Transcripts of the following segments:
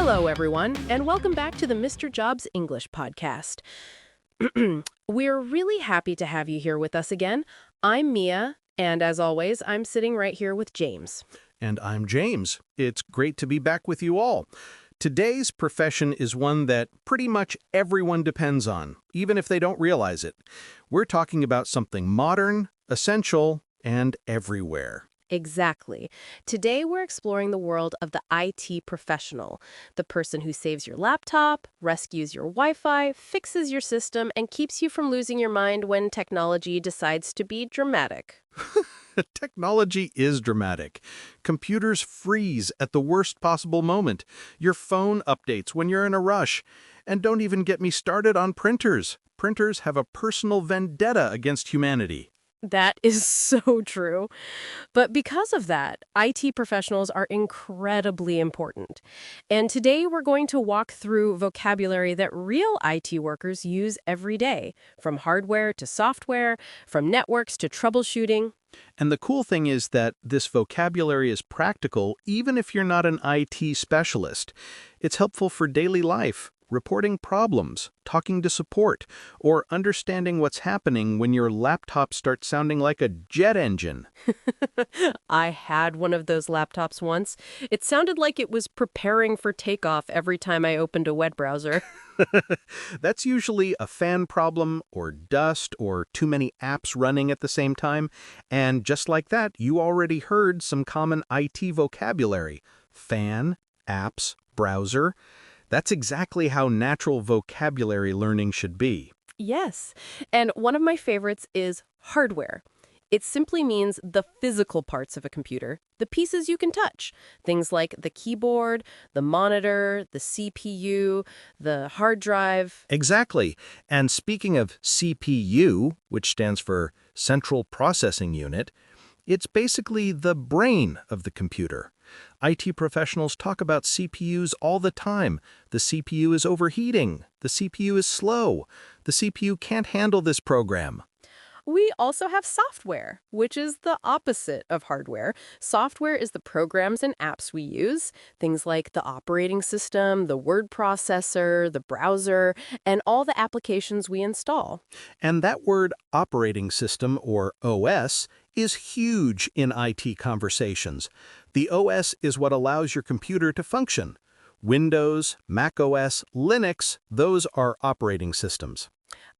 Hello, everyone, and welcome back to the Mr. Jobs English podcast. We're really happy to have you here with us again. I'm Mia, and as always, I'm sitting right here with James. And I'm James. It's great to be back with you all. Today's profession is one that pretty much everyone depends on, even if they don't realize it. We're talking about something modern, essential, and everywhere. Exactly. Today, we're exploring the world of the IT professional, the person who saves your laptop, rescues your Wi-Fi, fixes your system, and keeps you from losing your mind when technology decides to be dramatic. Technology is dramatic. Computers freeze at the worst possible moment. Your phone updates when you're in a rush. And don't even get me started on printers. Printers have a personal vendetta against humanity. That is so true. But because of that, IT professionals are incredibly important. And today we're going to walk through vocabulary that real IT workers use every day, from hardware to software, from networks to troubleshooting. And the cool thing is that this vocabulary is practical even if you're not an IT specialist. It's helpful for daily life, reporting problems, talking to support, or understanding what's happening when your laptop starts sounding like a jet engine. I had one of those laptops once. It sounded like it was preparing for takeoff every time I opened a web browser. That's usually a fan problem or dust or too many apps running at the same time. And just like that, you already heard some common IT vocabulary. Fan, apps, browser. That's exactly how natural vocabulary learning should be. Yes, and one of my favorites is hardware. It simply means the physical parts of a computer, the pieces you can touch. Things like the keyboard, the monitor, the CPU, the hard drive. Exactly. And speaking of CPU, which stands for Central Processing Unit, it's basically the brain of the computer. IT professionals talk about CPUs all the time. The CPU is overheating. The CPU is slow. The CPU can't handle this program. We also have software, which is the opposite of hardware. Software is the programs and apps we use, things like the operating system, the word processor, the browser, and all the applications we install. And that word operating system, or OS, is huge in IT conversations. The OS is what allows your computer to function. Windows, Mac OS, Linux, those are operating systems.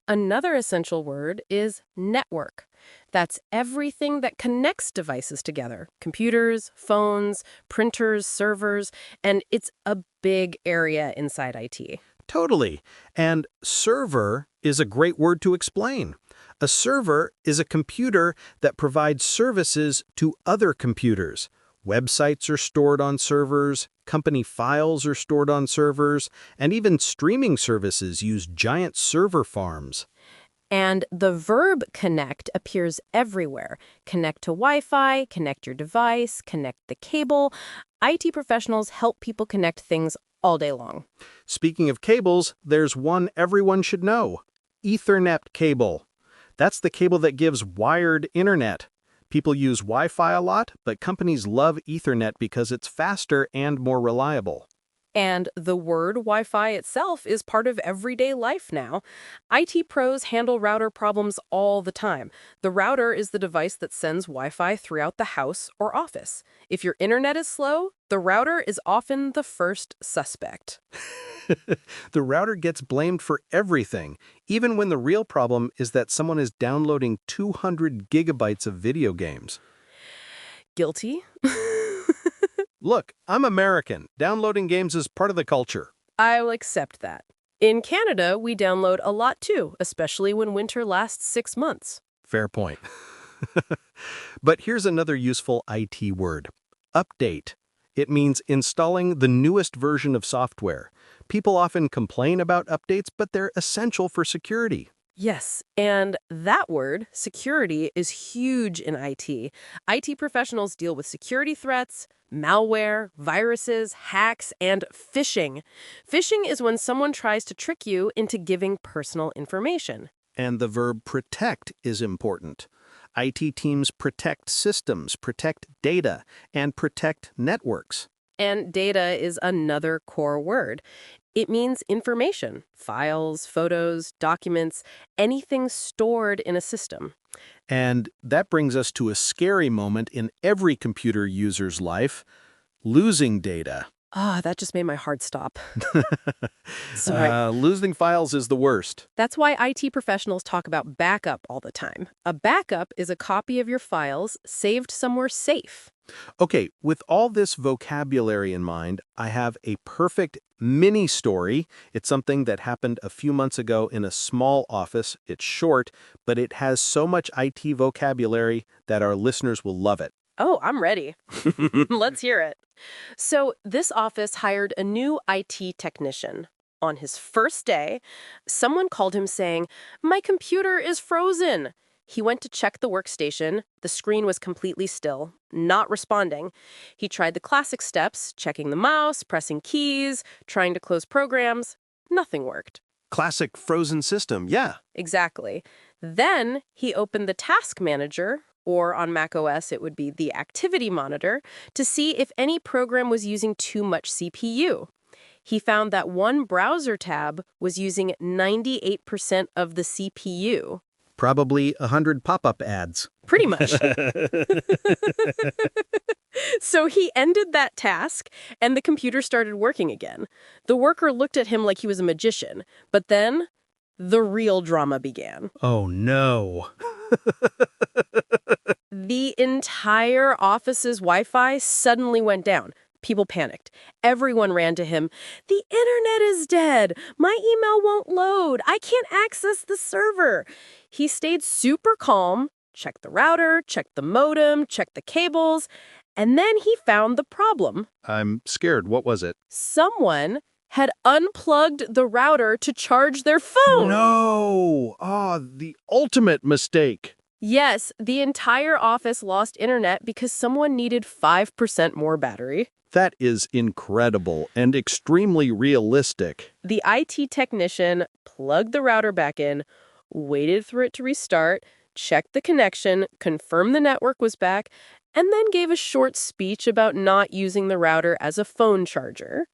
Another essential word is network. That's everything that connects devices together. Computers, phones, printers, servers, and it's a big area inside IT. Totally. And server is a great word to explain. A server is a computer that provides services to other computers. Websites are stored on servers, company files are stored on servers, and even streaming services use giant server farms. And the verb connect appears everywhere. Connect to Wi-Fi, connect your device, connect the cable. IT professionals help people connect things all day long. Speaking of cables, there's one everyone should know. Ethernet cable. That's the cable that gives wired internet. People use Wi-Fi a lot, but companies love Ethernet because it's faster and more reliable. And the word Wi-Fi itself is part of everyday life now. IT pros handle router problems all the time. The router is the device that sends Wi-Fi throughout the house or office. If your internet is slow, the router is often the first suspect. The router gets blamed for everything, even when the real problem is that someone is downloading 200 gigabytes of video games. Guilty? Look, I'm American. Downloading games is part of the culture. I'll accept that. In Canada, we download a lot too, especially when winter lasts 6 months. Fair point. But here's another useful IT word. Update. It means installing the newest version of software. People often complain about updates, but they're essential for security. Yes, and that word, security, is huge in IT. IT professionals deal with security threats, malware, viruses, hacks, and phishing. Phishing is when someone tries to trick you into giving personal information. And the verb protect is important. IT teams protect systems, protect data, and protect networks. And data is another core word. It means information, files, photos, documents, anything stored in a system. And that brings us to a scary moment in every computer user's life, losing data. Ah, that just made my heart stop. Sorry. Losing files is the worst. That's why IT professionals talk about backup all the time. A backup is a copy of your files saved somewhere safe. Okay, with all this vocabulary in mind, I have a perfect mini story. It's something that happened a few months ago in a small office. It's short, but it has so much IT vocabulary that our listeners will love it. Oh, I'm ready. Let's hear it. So, this office hired a new IT technician. On his first day, someone called him saying, "My computer is frozen." He went to check the workstation. The screen was completely still, not responding. He tried the classic steps, checking the mouse, pressing keys, trying to close programs. Nothing worked. Classic frozen system, yeah. Exactly. Then he opened the task manager, or on macOS it would be the activity monitor, to see if any program was using too much CPU. He found that one browser tab was using 98% of the CPU. Probably 100 pop-up ads. Pretty much. So he ended that task, and the computer started working again. The worker looked at him like he was a magician, but then the real drama began. Oh no. The entire office's Wi-Fi suddenly went down. People panicked. Everyone ran to him. "The internet is dead. My email won't load. I can't access the server." He stayed super calm, checked the router, checked the modem, checked the cables, and then he found the problem. I'm scared. What was it? Someone had unplugged the router to charge their phone. No! The ultimate mistake. Yes, the entire office lost internet because someone needed 5% more battery. That is incredible and extremely realistic. The IT technician plugged the router back in, waited for it to restart, checked the connection, confirmed the network was back, and then gave a short speech about not using the router as a phone charger.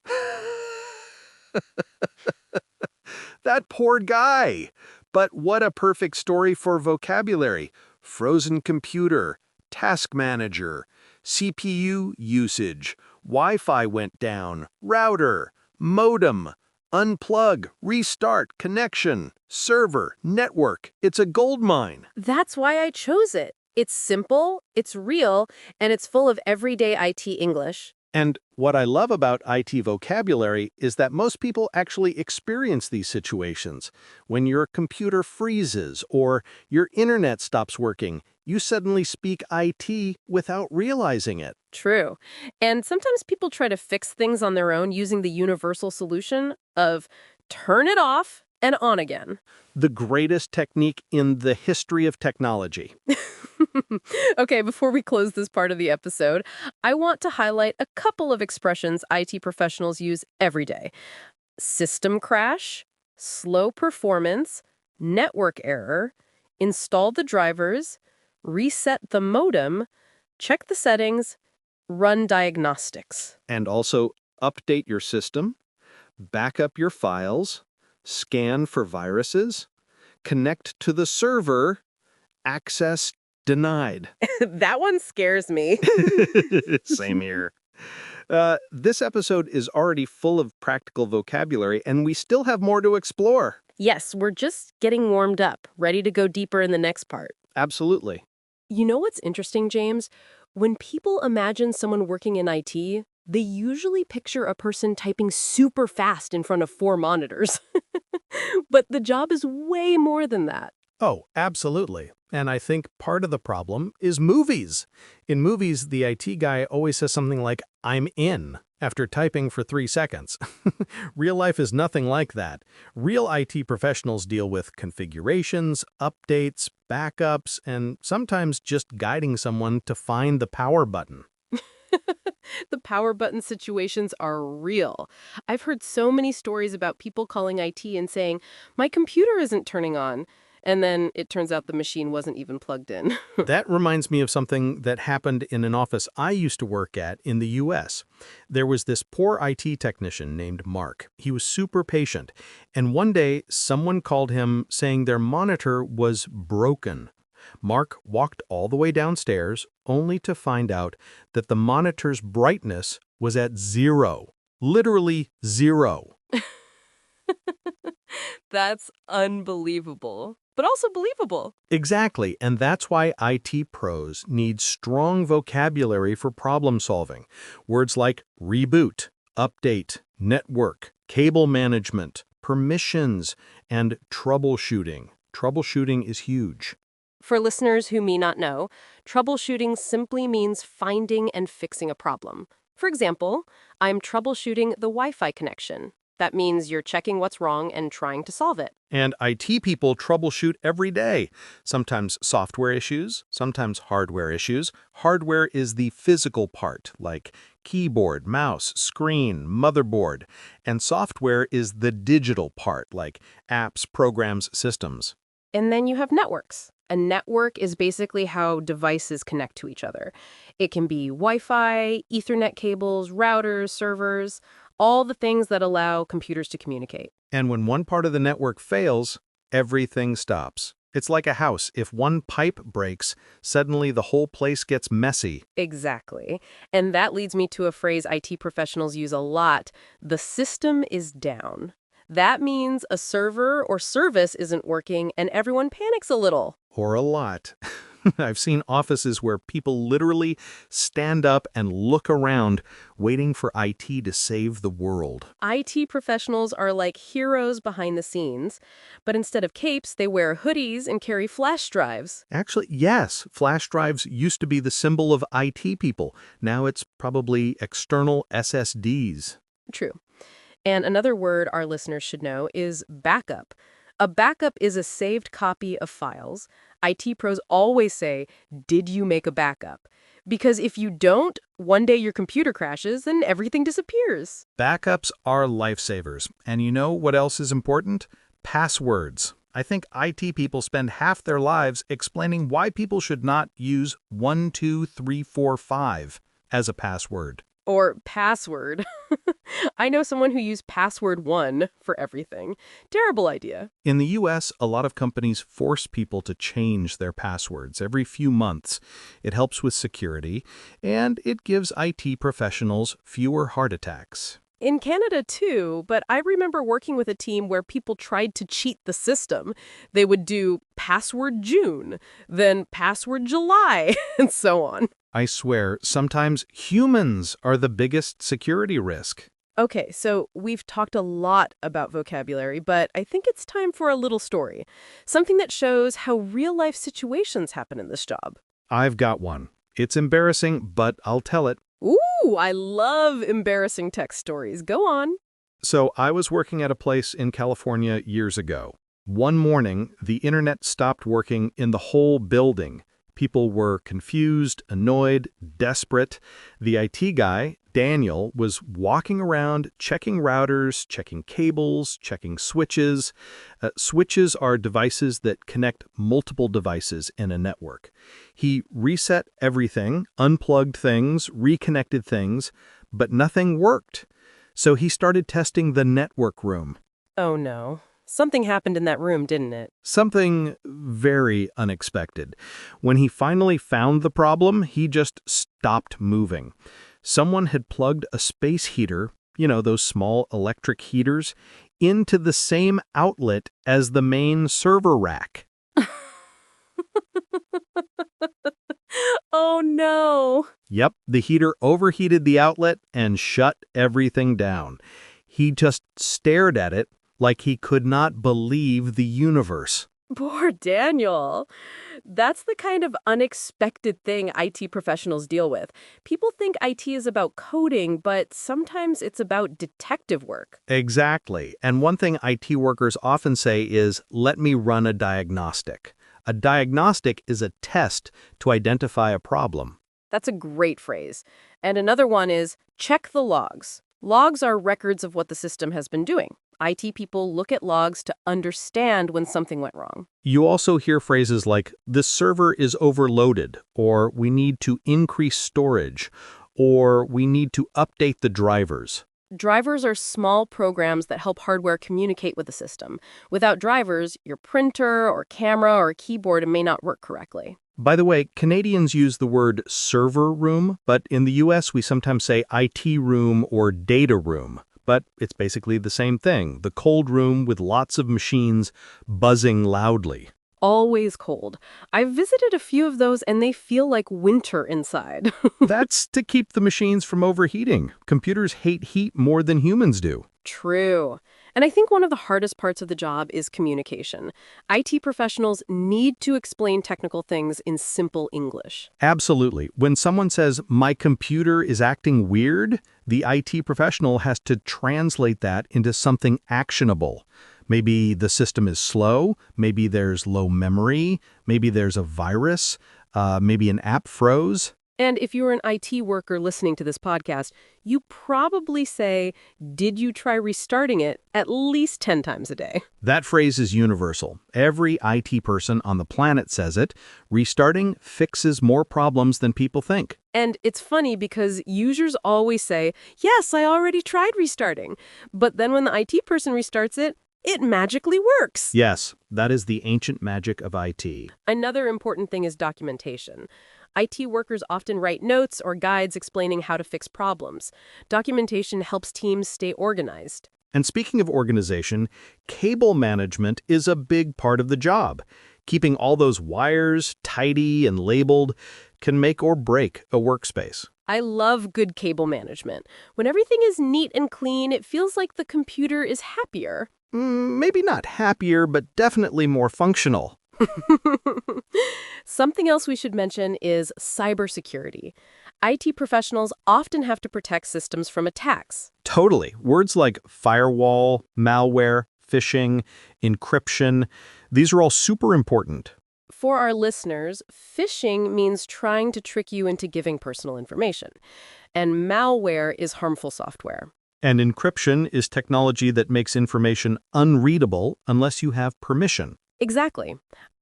That poor guy. But what a perfect story for vocabulary. Frozen computer, task manager, CPU usage, Wi-Fi went down, router, modem, unplug, restart, connection, server, network. It's a goldmine. That's why I chose it. It's simple, it's real, and it's full of everyday IT English. And what I love about IT vocabulary is that most people actually experience these situations. When your computer freezes or your internet stops working, you suddenly speak IT without realizing it. True. And sometimes people try to fix things on their own using the universal solution of turn it off and on again. The greatest technique in the history of technology. Okay, before we close this part of the episode, I want to highlight a couple of expressions IT professionals use every day. System crash, slow performance, network error, install the drivers, reset the modem, check the settings, run diagnostics. And also update your system, back up your files, scan for viruses, connect to the server, access denied. That one scares me. Same here. This episode is already full of practical vocabulary, and we still have more to explore. Yes, we're just getting warmed up, ready to go deeper in the next part. Absolutely. You know what's interesting, James? When people imagine someone working in IT, they usually picture a person typing super fast in front of 4 monitors. But the job is way more than that. Oh, absolutely. And I think part of the problem is movies. In movies, the IT guy always says something like, "I'm in," after typing for 3 seconds. Real life is nothing like that. Real IT professionals deal with configurations, updates, backups, and sometimes just guiding someone to find the power button. The power button situations are real. I've heard so many stories about people calling IT and saying, "My computer isn't turning on." And then it turns out the machine wasn't even plugged in. That reminds me of something that happened in an office I used to work at in the U.S. There was this poor IT technician named Mark. He was super patient, and one day someone called him saying their monitor was broken. Mark walked all the way downstairs, only to find out that the monitor's brightness was at 0. Literally 0. That's unbelievable, but also believable. Exactly, and that's why IT pros need strong vocabulary for problem solving. Words like reboot, update, network, cable management, permissions, and troubleshooting. Troubleshooting is huge. For listeners who may not know, troubleshooting simply means finding and fixing a problem. For example, I'm troubleshooting the Wi-Fi connection. That means you're checking what's wrong and trying to solve it. And IT people troubleshoot every day. Sometimes software issues, sometimes hardware issues. Hardware is the physical part, like keyboard, mouse, screen, motherboard. And software is the digital part, like apps, programs, systems. And then you have networks. A network is basically how devices connect to each other. It can be Wi-Fi, Ethernet cables, routers, servers, all the things that allow computers to communicate. And when one part of the network fails, everything stops. It's like a house. If one pipe breaks, suddenly the whole place gets messy. Exactly. And that leads me to a phrase IT professionals use a lot: the system is down. That means a server or service isn't working and everyone panics a little. Or a lot. I've seen offices where people literally stand up and look around, waiting for IT to save the world. IT professionals are like heroes behind the scenes, but instead of capes, they wear hoodies and carry flash drives. Actually, yes, flash drives used to be the symbol of IT people. Now it's probably external SSDs. True. And another word our listeners should know is backup. A backup is a saved copy of files. IT pros always say, "Did you make a backup?" Because if you don't, one day your computer crashes and everything disappears. Backups are lifesavers. And you know what else is important? Passwords. I think IT people spend half their lives explaining why people should not use 12345 as a password. Or password. I know someone who used password 1 for everything. Terrible idea. In the US, a lot of companies force people to change their passwords every few months. It helps with security, and it gives IT professionals fewer heart attacks. In Canada, too, but I remember working with a team where people tried to cheat the system. They would do password June, then password July, and so on. I swear, sometimes humans are the biggest security risk. Okay, so we've talked a lot about vocabulary, but I think it's time for a little story. Something that shows how real-life situations happen in this job. I've got one. It's embarrassing, but I'll tell it. Ooh, I love embarrassing tech stories. Go on. So I was working at a place in California years ago. One morning, the internet stopped working in the whole building. People were confused, annoyed, desperate. The IT guy, Daniel, was walking around checking routers, checking cables, checking switches. Switches are devices that connect multiple devices in a network. He reset everything, unplugged things, reconnected things, but nothing worked. So he started testing the network room. Oh no. Something happened in that room, didn't it? Something very unexpected. When he finally found the problem, he just stopped moving. Someone had plugged a space heater, those small electric heaters, into the same outlet as the main server rack. Oh no. Yep, the heater overheated the outlet and shut everything down. He just stared at it like he could not believe the universe. Poor Daniel. That's the kind of unexpected thing IT professionals deal with. People think IT is about coding, but sometimes it's about detective work. Exactly. And one thing IT workers often say is, "Let me run a diagnostic." A diagnostic is a test to identify a problem. That's a great phrase. And another one is check the logs. Logs are records of what the system has been doing. IT people look at logs to understand when something went wrong. You also hear phrases like, "this server is overloaded," or "we need to increase storage," or "we need to update the drivers." Drivers are small programs that help hardware communicate with the system. Without drivers, your printer or camera or keyboard may not work correctly. By the way, Canadians use the word server room, but in the US we sometimes say IT room or data room. But it's basically the same thing, the cold room with lots of machines buzzing loudly. Always cold. I've visited a few of those and they feel like winter inside. That's to keep the machines from overheating. Computers hate heat more than humans do. True. And I think one of the hardest parts of the job is communication. IT professionals need to explain technical things in simple English. Absolutely. When someone says, "my computer is acting weird," the IT professional has to translate that into something actionable. Maybe the system is slow, maybe there's low memory, maybe there's a virus, maybe an app froze. And if you're an IT worker listening to this podcast, you probably say, "Did you try restarting it?" at least 10 times a day. That phrase is universal. Every IT person on the planet says it. Restarting fixes more problems than people think. And it's funny because users always say, "Yes, I already tried restarting." But then when the IT person restarts it, it magically works. Yes, that is the ancient magic of IT. Another important thing is documentation. IT workers often write notes or guides explaining how to fix problems. Documentation helps teams stay organized. And speaking of organization, cable management is a big part of the job. Keeping all those wires tidy and labeled can make or break a workspace. I love good cable management. When everything is neat and clean, it feels like the computer is happier. Maybe not happier, but definitely more functional. Something else we should mention is cybersecurity. IT professionals often have to protect systems from attacks. Totally. Words like firewall, malware, phishing, encryption, these are all super important. For our listeners, phishing means trying to trick you into giving personal information, and malware is harmful software. And encryption is technology that makes information unreadable unless you have permission. Exactly.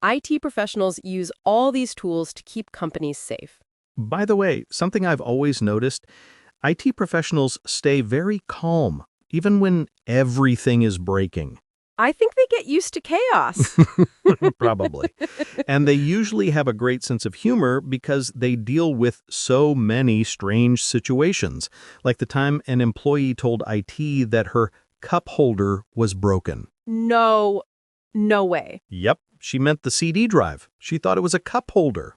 IT professionals use all these tools to keep companies safe. By the way, something I've always noticed, IT professionals stay very calm, even when everything is breaking. I think they get used to chaos. Probably. And they usually have a great sense of humor because they deal with so many strange situations, like the time an employee told IT that her cup holder was broken. No way. Yep, she meant the CD drive. She thought it was a cup holder.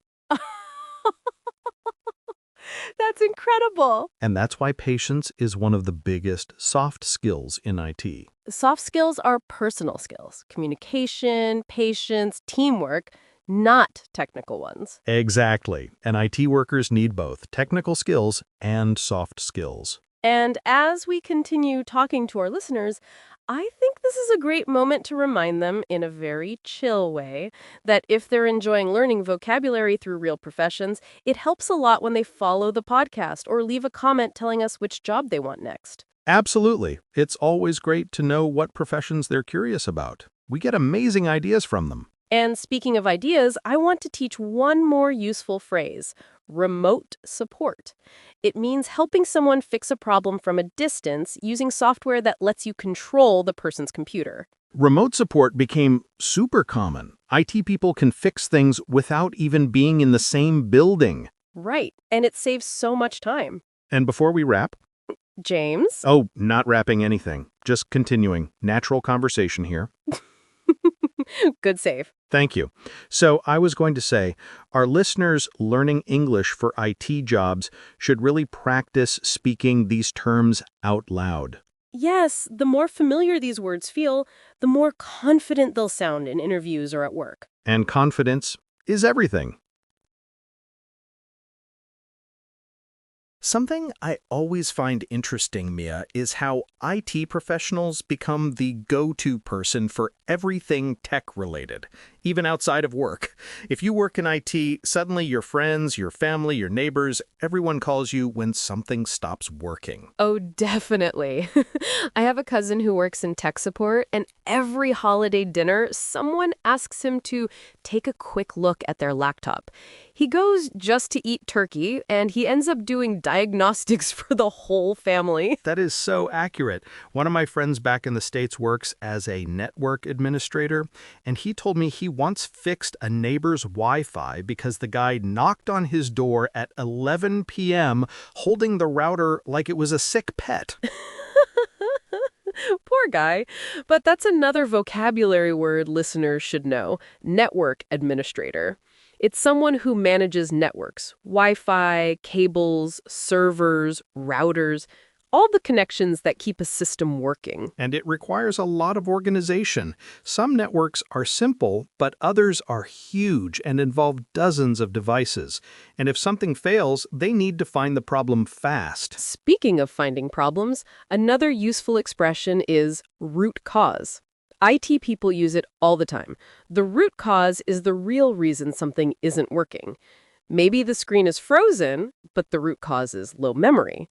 That's incredible. And that's why patience is one of the biggest soft skills in IT. Soft skills are personal skills, communication, patience, teamwork, not technical ones. Exactly. And IT workers need both technical skills and soft skills. And as we continue talking to our listeners, I think this is a great moment to remind them in a very chill way that if they're enjoying learning vocabulary through real professions, it helps a lot when they follow the podcast or leave a comment telling us which job they want next. Absolutely. It's always great to know what professions they're curious about. We get amazing ideas from them. And speaking of ideas, I want to teach one more useful phrase: remote support. It means helping someone fix a problem from a distance using software that lets you control the person's computer. Remote support became super common. IT people can fix things without even being in the same building. Right, and it saves so much time. And before we wrap, James? oh, not wrapping anything, just continuing. Natural conversation here. Good save. Thank you. So I was going to say, our listeners learning English for IT jobs should really practice speaking these terms out loud. Yes, the more familiar these words feel, the more confident they'll sound in interviews or at work. And confidence is everything. Something I always find interesting, Mia, is how IT professionals become the go-to person for everything tech-related, even outside of work. If you work in IT, suddenly your friends, your family, your neighbors, everyone calls you when something stops working. Oh, definitely. I have a cousin who works in tech support, and every holiday dinner, someone asks him to take a quick look at their laptop. He goes just to eat turkey, and he ends up doing diagnostics for the whole family. That is so accurate. One of my friends back in the States works as a network administrator, and he told me he once fixed a neighbor's Wi-Fi because the guy knocked on his door at 11 p.m. holding the router like it was a sick pet. Poor guy. But that's another vocabulary word listeners should know: network administrator. It's someone who manages networks, Wi-Fi, cables, servers, routers, all the connections that keep a system working. And it requires a lot of organization. Some networks are simple, but others are huge and involve dozens of devices. And if something fails, they need to find the problem fast. Speaking of finding problems, another useful expression is root cause. IT people use it all the time. The root cause is the real reason something isn't working. Maybe the screen is frozen, but the root cause is low memory.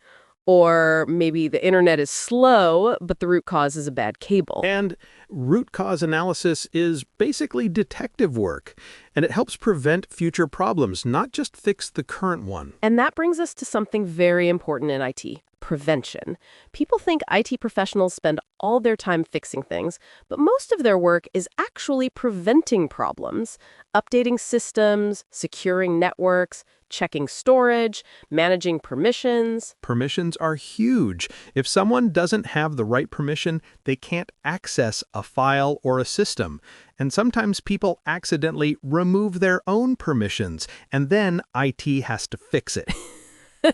Or maybe the internet is slow, but the root cause is a bad cable. And root cause analysis is basically detective work, and it helps prevent future problems, not just fix the current one. And that brings us to something very important in IT: prevention. People think IT professionals spend all their time fixing things, but most of their work is actually preventing problems, updating systems, securing networks, checking storage, managing permissions. Permissions are huge. If someone doesn't have the right permission, they can't access a file or a system. And sometimes people accidentally remove their own permissions, and then IT has to fix it.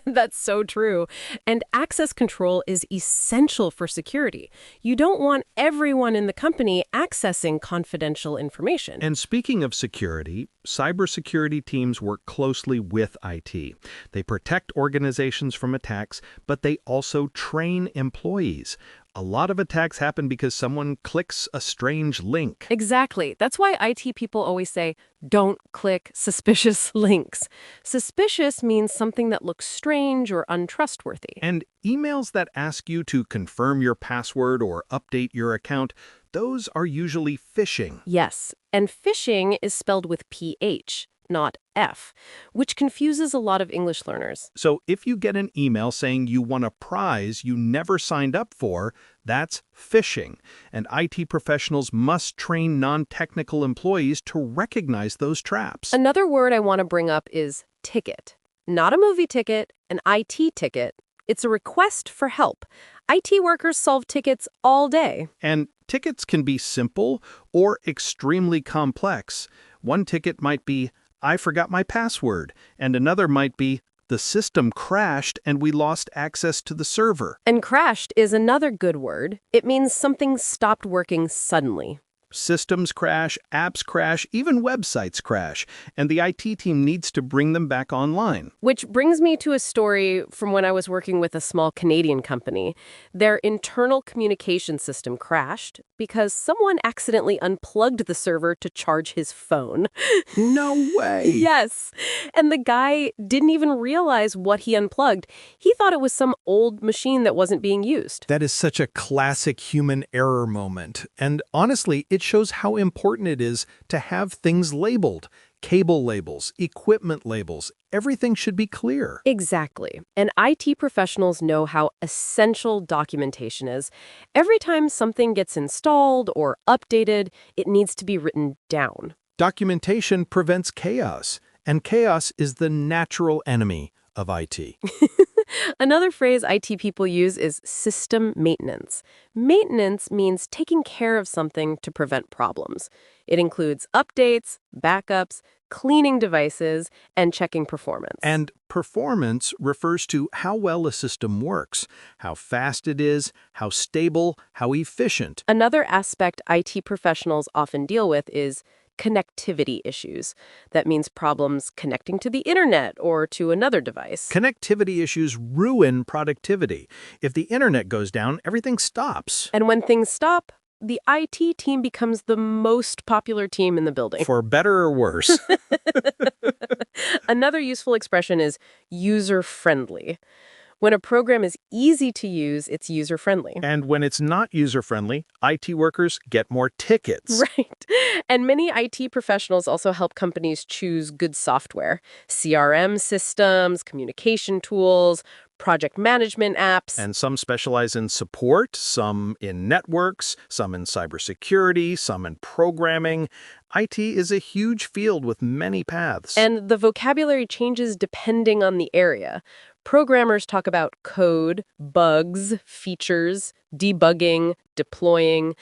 That's so true. And access control is essential for security. You don't want everyone in the company accessing confidential information. And speaking of security, cybersecurity teams work closely with IT. They protect organizations from attacks, but they also train employees. A lot of attacks happen because someone clicks a strange link. Exactly. That's why IT people always say, don't click suspicious links. Suspicious means something that looks strange or untrustworthy. And emails that ask you to confirm your password or update your account, those are usually phishing. Yes, and phishing is spelled with PH, not F, which confuses a lot of English learners. So if you get an email saying you won a prize you never signed up for, that's phishing. And IT professionals must train non-technical employees to recognize those traps. Another word I want to bring up is ticket. Not a movie ticket, an IT ticket. It's a request for help. IT workers solve tickets all day. And tickets can be simple or extremely complex. One ticket might be, I forgot my password, and another might be, the system crashed and we lost access to the server. And crashed is another good word. It means something stopped working suddenly. Systems crash, apps crash, even websites crash, and the IT team needs to bring them back online. Which brings me to a story from when I was working with a small Canadian company. Their internal communication system crashed because someone accidentally unplugged the server to charge his phone. No way! Yes. And the guy didn't even realize what he unplugged. He thought it was some old machine that wasn't being used. That is such a classic human error moment. And honestly, it shows how important it is to have things labeled. Cable labels, equipment labels, everything should be clear. Exactly. And IT professionals know how essential documentation is. Every time something gets installed or updated, it needs to be written down. Documentation prevents chaos, and chaos is the natural enemy of IT. Another phrase IT people use is system maintenance. Maintenance means taking care of something to prevent problems. It includes updates, backups, cleaning devices, and checking performance. And performance refers to how well a system works, how fast it is, how stable, how efficient. Another aspect IT professionals often deal with is connectivity issues. That means problems connecting to the internet or to another device. Connectivity issues ruin productivity. If the internet goes down, everything stops. And when things stop, the IT team becomes the most popular team in the building. For better or worse. Another useful expression is user-friendly. When a program is easy to use, it's user-friendly. And when it's not user-friendly, IT workers get more tickets. Right. And many IT professionals also help companies choose good software, CRM systems, communication tools, project management apps. And some specialize in support, some in networks, some in cybersecurity, some in programming. IT is a huge field with many paths. And the vocabulary changes depending on the area. Programmers talk about code, bugs, features, debugging, deploying,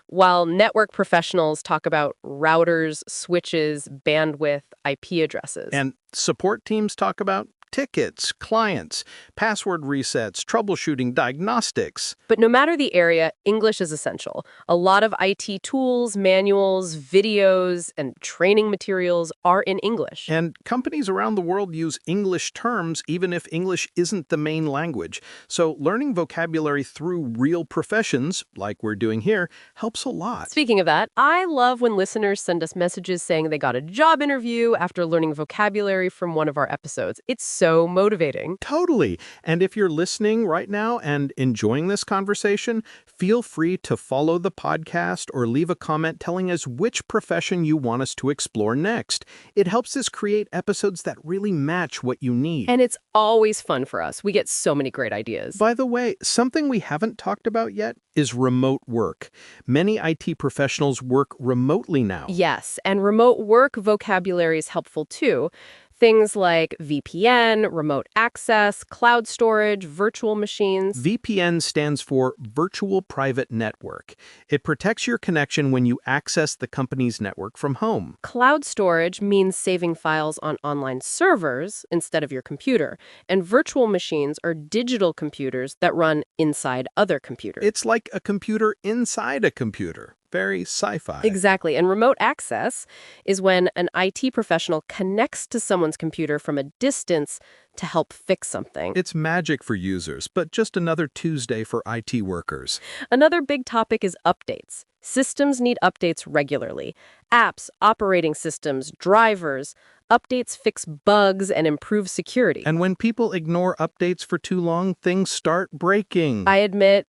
while network professionals talk about routers, switches, bandwidth, IP addresses. And support teams talk about tickets, clients, password resets, troubleshooting, diagnostics. But no matter the area, English is essential. A lot of IT tools, manuals, videos, and training materials are in English. And companies around the world use English terms even if English isn't the main language. So learning vocabulary through real professions, like we're doing here, helps a lot. Speaking of that, I love when listeners send us messages saying they got a job interview after learning vocabulary from one of our episodes. It's so motivating. Totally. And if you're listening right now and enjoying this conversation, feel free to follow the podcast or leave a comment telling us which profession you want us to explore next. It helps us create episodes that really match what you need. And it's always fun for us. We get so many great ideas. By the way, something we haven't talked about yet is remote work. Many IT professionals work remotely now. Yes, and remote work vocabulary is helpful too. Things like VPN, remote access, cloud storage, virtual machines. VPN stands for Virtual Private Network. It protects your connection when you access the company's network from home. Cloud storage means saving files on online servers instead of your computer. And virtual machines are digital computers that run inside other computers. It's like a computer inside a computer. Very sci-fi. Exactly. And remote access is when an IT professional connects to someone's computer from a distance to help fix something. It's magic for users, but just another Tuesday for IT workers. Another big topic is updates. Systems need updates regularly. Apps, operating systems, drivers. Updates fix bugs and improve security. And when people ignore updates for too long, things start breaking. I admit,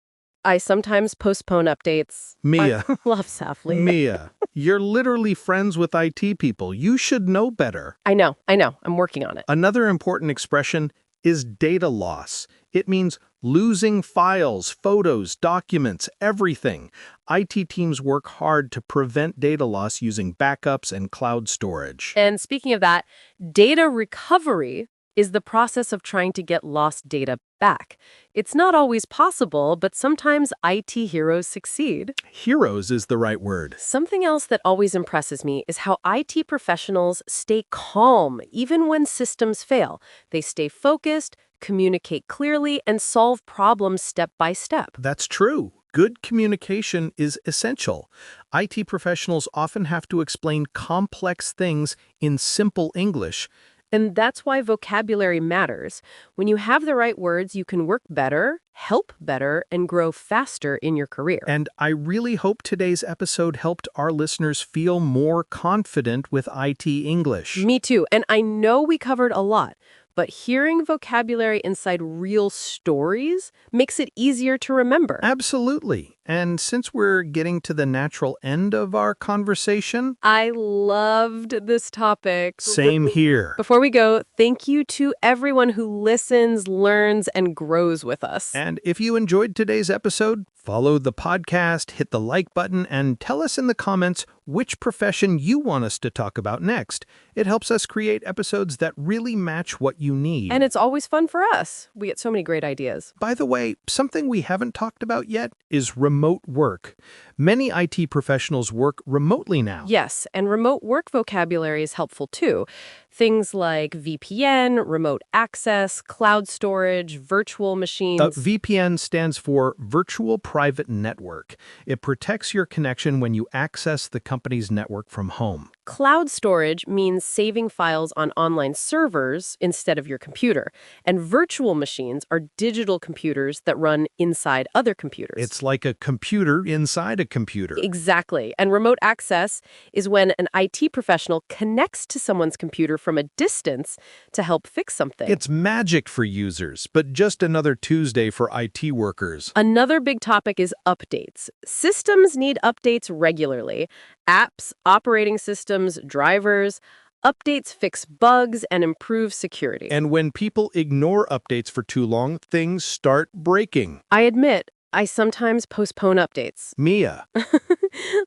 I sometimes postpone updates. Mia. I love Safli. Mia, you're literally friends with IT people. You should know better. I know. I'm working on it. Another important expression is data loss. It means losing files, photos, documents, everything. IT teams work hard to prevent data loss using backups and cloud storage. And speaking of that, data recovery is the process of trying to get lost data back. It's not always possible, but sometimes IT heroes succeed. Heroes is the right word. Something else that always impresses me is how IT professionals stay calm even when systems fail. They stay focused, communicate clearly, and solve problems step by step. That's true. Good communication is essential. IT professionals often have to explain complex things in simple English. And that's why vocabulary matters. When you have the right words, you can work better, help better, and grow faster in your career. And I really hope today's episode helped our listeners feel more confident with IT English. Me too. And I know we covered a lot, but hearing vocabulary inside real stories makes it easier to remember. Absolutely. And since we're getting to the natural end of our conversation, I loved this topic. same here. Before we go, thank you to everyone who listens, learns, and grows with us. And if you enjoyed today's episode, follow the podcast, hit the like button, and tell us in the comments which profession you want us to talk about next. It helps us create episodes that really match what you need. And it's always fun for us. We get so many great ideas. By the way, something we haven't talked about yet is remote work. Many IT professionals work remotely now. Yes, and remote work vocabulary is helpful too. Things like VPN, remote access, cloud storage, virtual machines. VPN stands for Virtual Private Network. It protects your connection when you access the company's network from home. Cloud storage means saving files on online servers instead of your computer. And virtual machines are digital computers that run inside other computers. It's like a computer inside a computer. Exactly. And remote access is when an IT professional connects to someone's computer from a distance to help fix something. It's magic for users, but just another Tuesday for IT workers. Another big topic is updates. Systems need updates regularly. Apps, operating systems, drivers. Updates fix bugs and improve security. And when people ignore updates for too long, things start breaking. I admit, I sometimes postpone updates. Mia,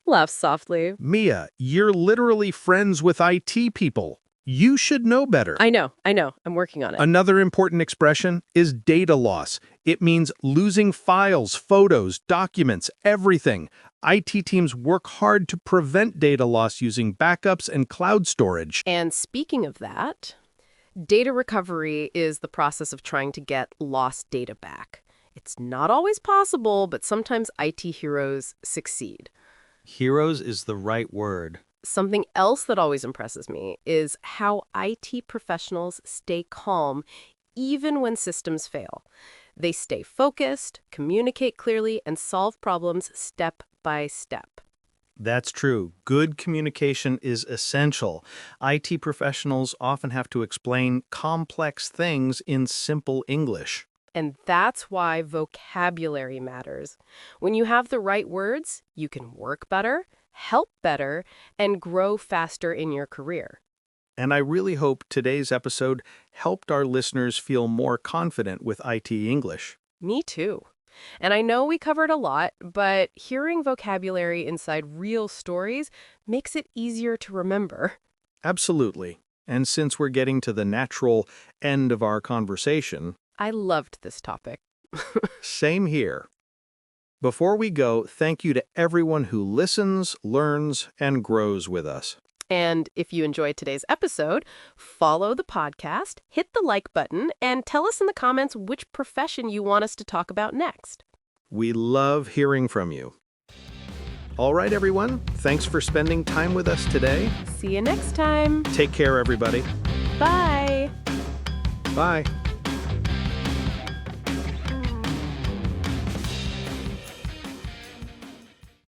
Laugh softly. you're literally friends with IT people. You should know better. I know. I'm working on it. Another important expression is data loss. It means losing files, photos, documents, everything. IT teams work hard to prevent data loss using backups and cloud storage. And speaking of that, data recovery is the process of trying to get lost data back. It's not always possible, but sometimes IT heroes succeed. Heroes is the right word. Something else that always impresses me is how IT professionals stay calm even when systems fail. They stay focused, communicate clearly, and solve problems step by step. That's true. Good communication is essential. IT professionals often have to explain complex things in simple English. And that's why vocabulary matters. When you have the right words, you can work better, help better, and grow faster in your career. And I really hope today's episode helped our listeners feel more confident with IT English. Me too. And I know we covered a lot, but hearing vocabulary inside real stories makes it easier to remember. Absolutely. And since we're getting to the natural end of our conversation, I loved this topic. same here. Before we go, thank you to everyone who listens, learns, and grows with us. And if you enjoyed today's episode, follow the podcast, hit the like button, and tell us in the comments which profession you want us to talk about next. We love hearing from you. All right, everyone. Thanks for spending time with us today. See you next time. Take care, everybody. Bye. Bye.